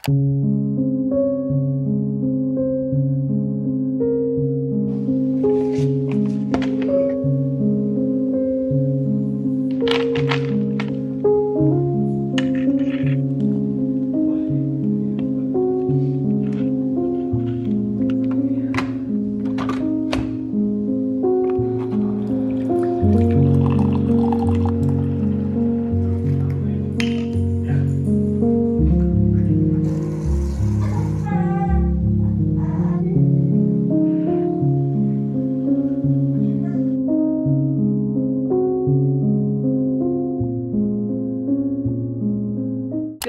Good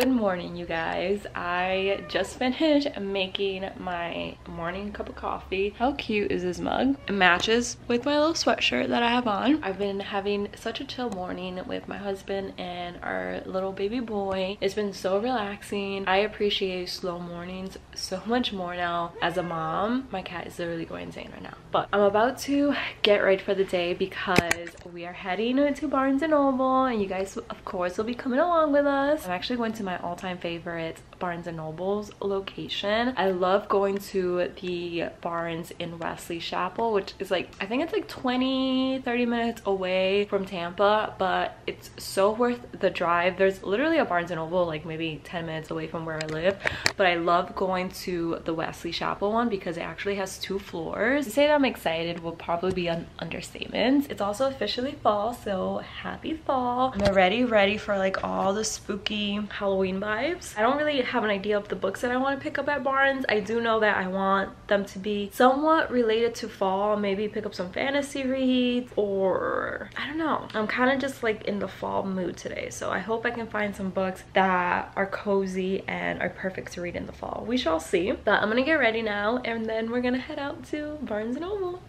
morning, you guys. I just finished making my morning cup of coffee. How cute is this mug? It matches with my little sweatshirt that I have on. I've been having such a chill morning with my husband and our little baby boy. It's been so relaxing. I appreciate slow mornings so much more now as a mom. My cat is literally going insane right now. But I'm about to get ready for the day because we are heading to Barnes & Noble, and you guys of course will be coming along with us. I'm actually going to my all-time favorite Barnes & Noble's location. I love going to the Barnes in Wesley Chapel, which is like, I think it's like 20-30 minutes away from Tampa, but it's so worth the drive. There's literally a Barnes & Noble like maybe 10 minutes away from where I live, but I love going to the Wesley Chapel one because it actually has 2 floors. To say that I'm excited will probably be an understatement. It's also officially fall, so happy fall. I'm already ready for like all the spooky Halloween vibes. I don't really have an idea of the books that I want to pick up at Barnes. I do know that I want them to be somewhat related to fall, maybe pick up some fantasy reads, or I don't know. I'm kind of just like in the fall mood today, so I hope I can find some books that are cozy and are perfect to read in the fall. We shall see. But I'm gonna get ready now, and then we're gonna head out to Barnes & Noble.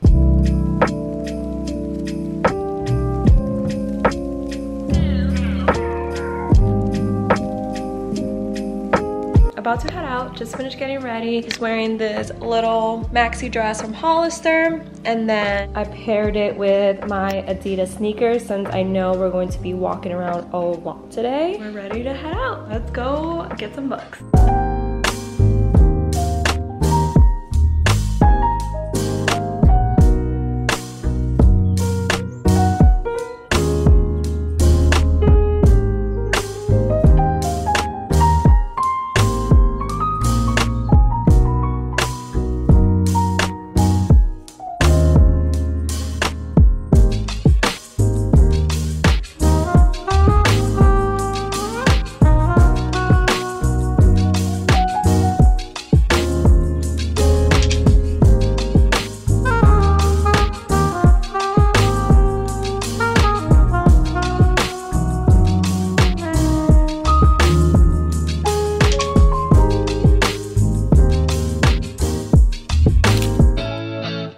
About to head out, just finished getting ready. Just wearing this little maxi dress from Hollister, and then I paired it with my Adidas sneakers since I know we're going to be walking around a lot today. We're ready to head out. Let's go get some books.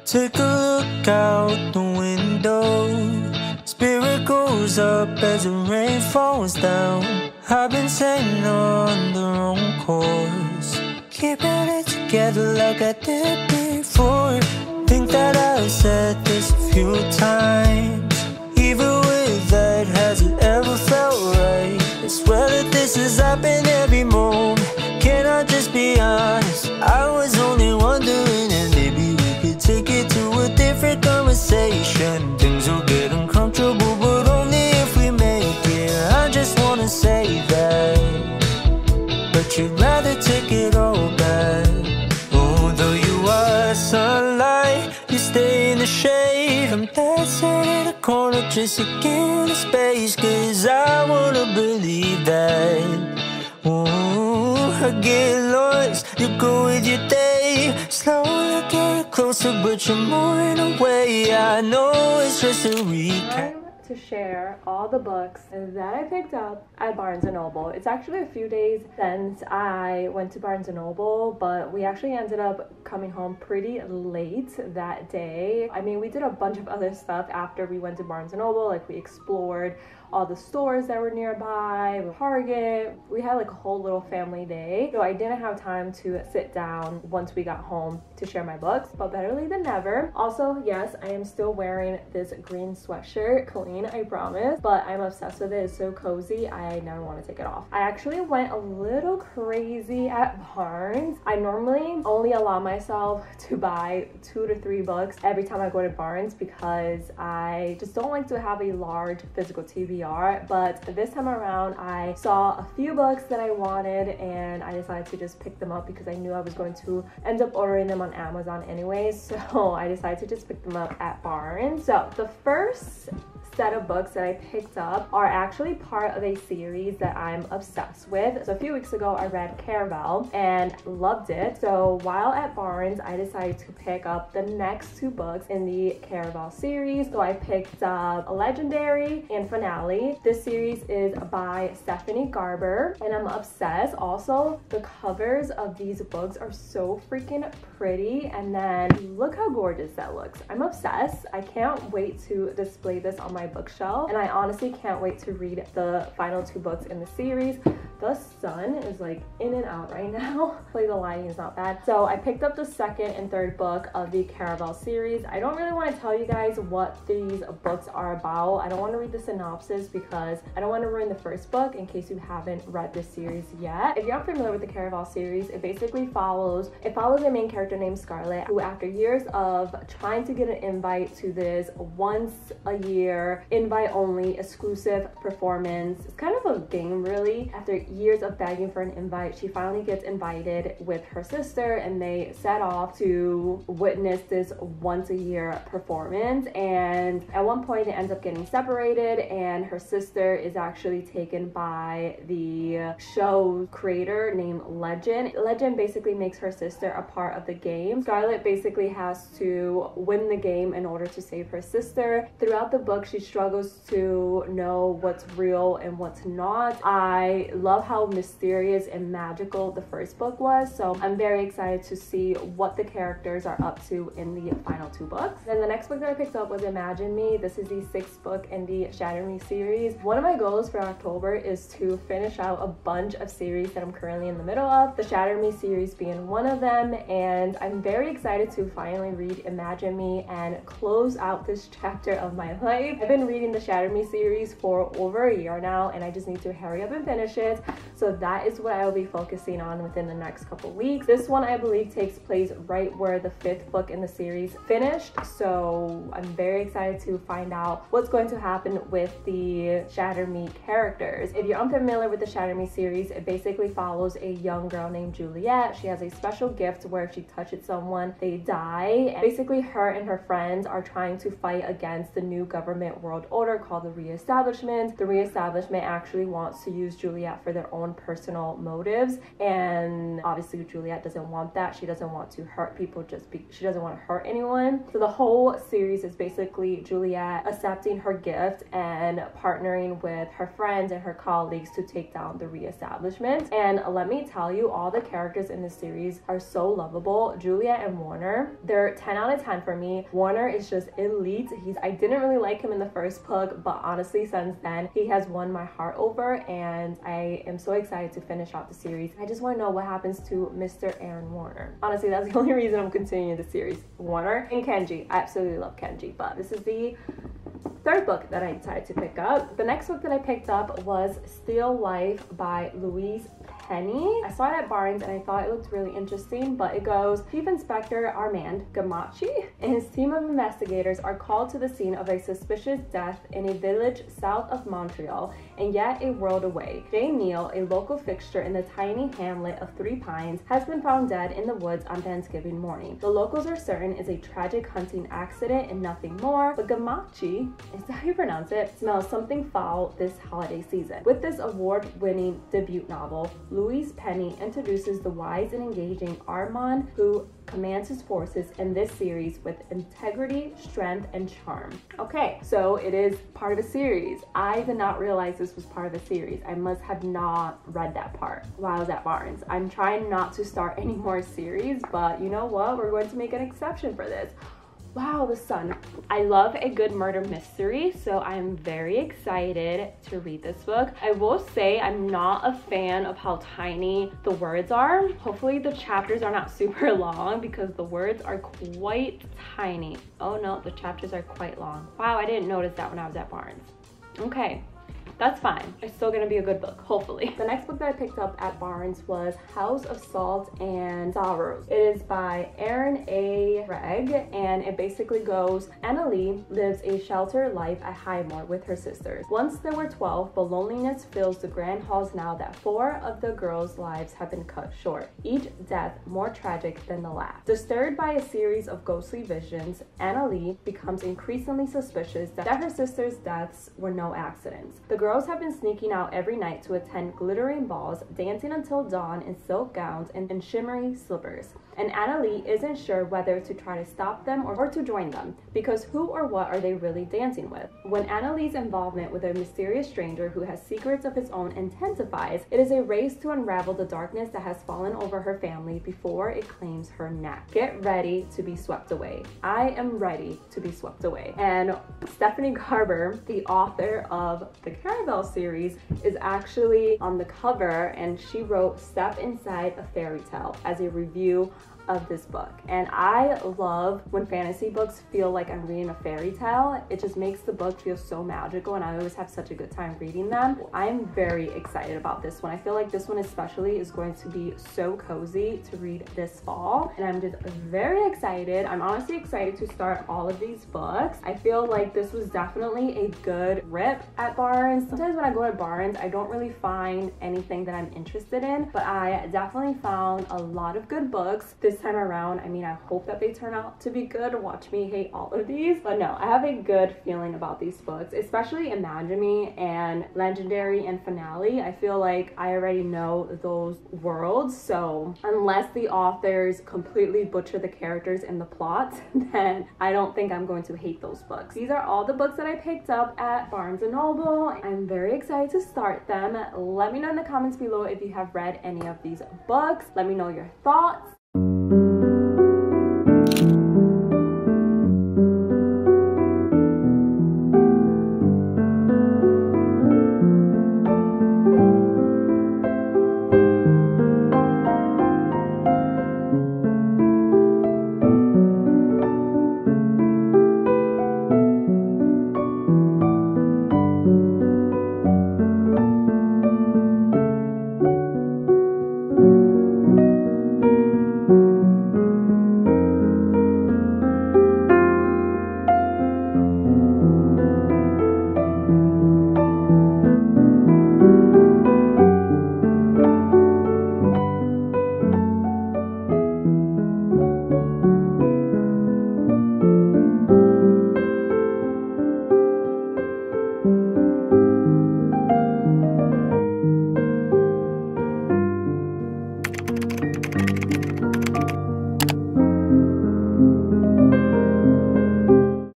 Take a look out the window. Spirit goes up as the rain falls down. I've been sailing on the wrong course, keeping it together like I did before. Think that I've said this a few times. Even with that, has it ever felt right? I swear that this has happened every moment. Can I just be honest? I was only wondering, and maybe we could take it to a different conversation. Things will get uncomfortable, but only if we make it. I just wanna say that, but you'd rather take it all back. Although you are sunlight, you stay in the shade. I'm dancing in a corner just to get a space, cause I wanna believe that. I get lost, you go with your day. Slowly get closer, but you're moving away. I know it's just a recap. To share all the books that I picked up at Barnes & Noble. It's actually a few days since I went to Barnes & Noble, but we actually ended up coming home pretty late that day. I mean, we did a bunch of other stuff after we went to Barnes & Noble, like we explored all the stores that were nearby, Target. We had like a whole little family day. So I didn't have time to sit down once we got home to share my books, but better late than never. Also, yes, I am still wearing this green sweatshirt, clean, I promise, but I'm obsessed with it. It's so cozy, I never want to take it off. I actually went a little crazy at Barnes. I normally only allow myself to buy 2 to 3 books every time I go to Barnes because I just don't like to have a large physical TBR, but this time around I saw a few books that I wanted and I decided to just pick them up because I knew I was going to end up ordering them on Amazon anyways, so I decided to just pick them up at Barnes. So the first set of books that I picked up are actually part of a series that I'm obsessed with. So a few weeks ago I read Caraval and loved it. So while at Barnes I decided to pick up the next 2 books in the Caraval series. So I picked up Legendary and Finale. This series is by Stephanie Garber and I'm obsessed. Also, the covers of these books are so freaking pretty, and then look how gorgeous that looks. I'm obsessed. I can't wait to display this on my bookshelf, and I honestly can't wait to read the final 2 books in the series. The sun is like in and out right now. Hopefully the lighting is not bad. So I picked up the 2nd and 3rd book of the Caraval series. I don't really want to tell you guys what these books are about. I don't want to read the synopsis because I don't want to ruin the 1st book in case you haven't read this series yet. If you're not familiar with the Caraval series, it basically follows a main character named Scarlett, who after years of trying to get an invite to this once a year invite only exclusive performance, it's kind of a game really. After years of begging for an invite, she finally gets invited with her sister and they set off to witness this once a year performance. And at one point they end up getting separated and her sister is actually taken by the show creator named Legend. Legend basically makes her sister a part of the game. Scarlett basically has to win the game in order to save her sister. Throughout the book she struggles to know what's real and what's not. I love how mysterious and magical the 1st book was, so I'm very excited to see what the characters are up to in the final 2 books. Then the next book that I picked up was Imagine Me. This is the 6th book in the Shatter Me series. One of my goals for October is to finish out a bunch of series that I'm currently in the middle of, the Shatter Me series being one of them, and I'm very excited to finally read Imagine Me and close out this chapter of my life. I've been reading the Shatter Me series for over a year now and I just need to hurry up and finish it. So that is what I will be focusing on within the next couple weeks. This one I believe takes place right where the 5th book in the series finished, so I'm very excited to find out what's going to happen with the Shatter Me characters. If you're unfamiliar with the Shatter Me series, it basically follows a young girl named Juliet. She has a special gift where if she touches someone, they die. And basically her and her friends are trying to fight against the new government world order called the Reestablishment. The Reestablishment actually wants to use Juliet for their own personal motives, and obviously Juliet doesn't want that. She doesn't want to hurt people she doesn't want to hurt anyone. So the whole series is basically Juliet accepting her gift and partnering with her friends and her colleagues to take down the Reestablishment. And let me tell you, all the characters in this series are so lovable. Juliet and Warner, they're 10 out of 10 for me. Warner is just elite. I didn't really like him in the 1st book, but honestly since then he has won my heart over and I am so excited to finish out the series. I just want to know what happens to Mr. Aaron Warner. Honestly, that's the only reason I'm continuing the series. Warner and Kenji. I absolutely love Kenji, but this is the 3rd book that I decided to pick up. The next book that I picked up was Still Life by Louise Penny. I saw it at Barnes and I thought it looked really interesting, but it goes, Chief Inspector Armand Gamache and his team of investigators are called to the scene of a suspicious death in a village south of Montreal and yet a world away. Jane Neal, a local fixture in the tiny hamlet of 3 Pines, has been found dead in the woods on Thanksgiving morning. The locals are certain it's a tragic hunting accident and nothing more, but Gamache, is that how you pronounce it, smells something foul this holiday season. With this award-winning debut novel, Louise Penny introduces the wise and engaging Armand, who commands his forces in this series with integrity, strength, and charm. Okay, so it is part of a series. I did not realize this was part of a series. I must have not read that part while I was at Barnes. I'm trying not to start any more series, but you know what? We're going to make an exception for this. Wow, the sun. I love a good murder mystery, so I'm very excited to read this book. I will say I'm not a fan of how tiny the words are. Hopefully the chapters are not super long because the words are quite tiny. Oh no, the chapters are quite long. Wow, I didn't notice that when I was at Barnes. Okay. That's fine. It's still gonna be a good book, hopefully. The next book that I picked up at Barnes was House of Salt and Sorrows. It is by Erin A. Gregg, and it basically goes, Anna Lee lives a sheltered life at Highmore with her sisters. Once there were 12, but loneliness fills the grand halls now that 4 of the girls' lives have been cut short, each death more tragic than the last. Disturbed by a series of ghostly visions, Anna Lee becomes increasingly suspicious that her sisters' deaths were no accidents. The girls have been sneaking out every night to attend glittering balls, dancing until dawn in silk gowns and shimmery slippers. And Anna Lee isn't sure whether to try to stop them or to join them, because who or what are they really dancing with? When Anna Lee's involvement with a mysterious stranger who has secrets of his own intensifies, it is a race to unravel the darkness that has fallen over her family before it claims her neck. Get ready to be swept away. I am ready to be swept away. And Stephanie Garber, the author of the Caraval series, is actually on the cover, and she wrote Step Inside a Fairy Tale as a review of this book. And I love when fantasy books feel like I'm reading a fairy tale. It just makes the book feel so magical, and I always have such a good time reading them. I'm very excited about this one. I feel like this one especially is going to be so cozy to read this fall, and I'm just very excited. I'm honestly excited to start all of these books. I feel like this was definitely a good rip at Barnes. Sometimes when I go to Barnes, I don't really find anything that I'm interested in, but I definitely found a lot of good books this time around. I mean, I hope that they turn out to be good. Watch me hate all of these, but no, I have a good feeling about these books, especially Imagine Me and Legendary and Finale. I feel like I already know those worlds, so unless the authors completely butcher the characters and the plot, then I don't think I'm going to hate those books. These are all the books that I picked up at Barnes & Noble. I'm very excited to start them. Let me know in the comments below if you have read any of these books. Let me know your thoughts.